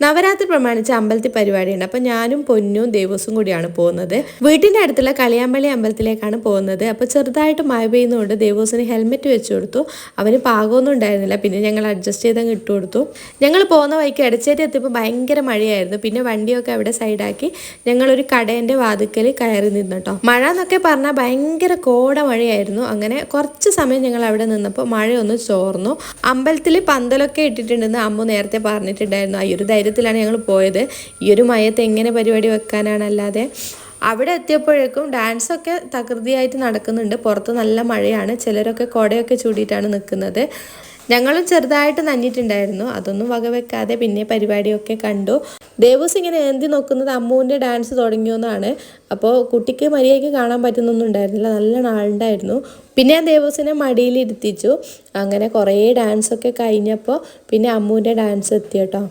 നവരാത്രി പ്രമാണിച്ച് അമ്പലത്തിൽ പരിപാടിയുണ്ട്. അപ്പോൾ ഞാനും പൊന്നും ദേവസ്വം കൂടിയാണ് പോകുന്നത്. വീട്ടിൻ്റെ അടുത്തുള്ള കളിയാമ്പള്ളി അമ്പലത്തിലേക്കാണ് പോകുന്നത്. അപ്പോൾ ചെറുതായിട്ട് മഴ പെയ്യുന്നതുകൊണ്ട് ദേവസ്വന് ഹെൽമെറ്റ് വെച്ച് കൊടുത്തു. അവന് പാകമൊന്നും ഉണ്ടായിരുന്നില്ല. പിന്നെ ഞങ്ങൾ അഡ്ജസ്റ്റ് ചെയ്തങ്ങ് ഇട്ട് കൊടുത്തു. ഞങ്ങൾ പോകുന്ന വഴിക്ക് ഇടച്ചേരി എത്തിയപ്പോൾ ഭയങ്കര മഴയായിരുന്നു. പിന്നെ വണ്ടിയൊക്കെ അവിടെ സൈഡാക്കി ഞങ്ങളൊരു കടേൻ്റെ വാതിക്കൽ കയറി നിന്നു കേട്ടോ. മഴ എന്നൊക്കെ പറഞ്ഞാൽ ഭയങ്കര കോട മഴയായിരുന്നു. അങ്ങനെ കുറച്ച് സമയം ഞങ്ങൾ അവിടെ നിന്നപ്പോൾ മഴയൊന്ന് ചോർന്നു. അമ്പലത്തിൽ പന്തലൊക്കെ ഇട്ടിട്ടുണ്ടെന്ന് അമ്മ നേരത്തെ പറഞ്ഞിട്ടുണ്ടായിരുന്നു. ഈ ഒരു ധൈര്യത്തിലാണ് ഞങ്ങൾ പോയത്. ഈ ഒരു മയത്ത് എങ്ങനെ പരിപാടി വെക്കാനാണല്ലാതെ. അവിടെ എത്തിയപ്പോഴേക്കും ഡാൻസൊക്കെ തകൃതിയായിട്ട് നടക്കുന്നുണ്ട്. പുറത്ത് നല്ല മഴയാണ്. ചിലരൊക്കെ കുടയൊക്കെ ചൂടിയിട്ടാണ് നിൽക്കുന്നത്. ഞങ്ങളും ചെറുതായിട്ട് നനഞ്ഞിട്ടുണ്ടായിരുന്നു. അതൊന്നും വകവെക്കാതെ പിന്നെ പരിപാടിയൊക്കെ കണ്ടു. ദേവൂസ് ഇങ്ങനെ ഏന്തി നോക്കുന്നത് അമ്മുവിൻ്റെ ഡാൻസ് തുടങ്ങിയോന്നാണ്. അപ്പോൾ കുട്ടിക്ക് മര്യാദയ്ക്ക് കാണാൻ പറ്റുന്നൊന്നും ഉണ്ടായിരുന്നില്ല. നല്ല നാളുണ്ടായിരുന്നു. പിന്നെ ഞാൻ ദേവൂസിനെ മടിയിൽ ഇരുത്തിച്ചു. അങ്ങനെ കുറേ ഡാൻസൊക്കെ കഴിഞ്ഞപ്പോൾ പിന്നെ അമ്മുവിൻ്റെ ഡാൻസ് എത്തി കേട്ടോ.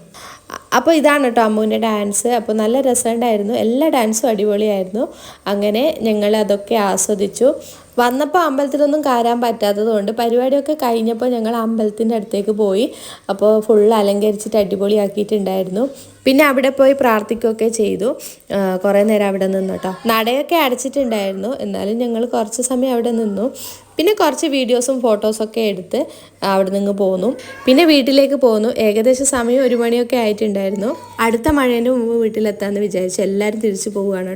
അപ്പോൾ ഇതാണ് കേട്ടോ അമ്മുവിൻ്റെ ഡാൻസ്. അപ്പോൾ നല്ല രസമുണ്ടായിരുന്നു. എല്ലാ ഡാൻസും അടിപൊളിയായിരുന്നു. അങ്ങനെ ഞങ്ങൾ അതൊക്കെ ആസ്വദിച്ചു. വന്നപ്പോൾ അമ്പലത്തിലൊന്നും കയറാൻ പറ്റാത്തത് കൊണ്ട് പരിപാടിയൊക്കെ കഴിഞ്ഞപ്പോൾ ഞങ്ങൾ അമ്പലത്തിൻ്റെ അടുത്തേക്ക് പോയി. അപ്പോൾ ഫുൾ അലങ്കരിച്ചിട്ട് അടിപൊളിയാക്കിയിട്ടുണ്ടായിരുന്നു. പിന്നെ അവിടെ പോയി പ്രാർത്ഥിക്കുകയൊക്കെ ചെയ്തു. കുറേ നേരം അവിടെ നിന്നു കേട്ടോ. നടയൊക്കെ അടച്ചിട്ടുണ്ടായിരുന്നു. എന്നാലും ഞങ്ങൾ കുറച്ച് സമയം അവിടെ നിന്നു. പിന്നെ കുറച്ച് വീഡിയോസും ഫോട്ടോസൊക്കെ എടുത്ത് അവിടെ നിന്ന് പോന്നു. പിന്നെ വീട്ടിലേക്ക് പോന്നു. ഏകദേശം സമയം 1 മണിയൊക്കെ ആയിട്ടുണ്ടായിരുന്നു. അടുത്ത മഴേൻ്റെ മുമ്പ് വീട്ടിലെത്താമെന്ന് വിചാരിച്ചു എല്ലാവരും തിരിച്ചു പോവുകയാണ്.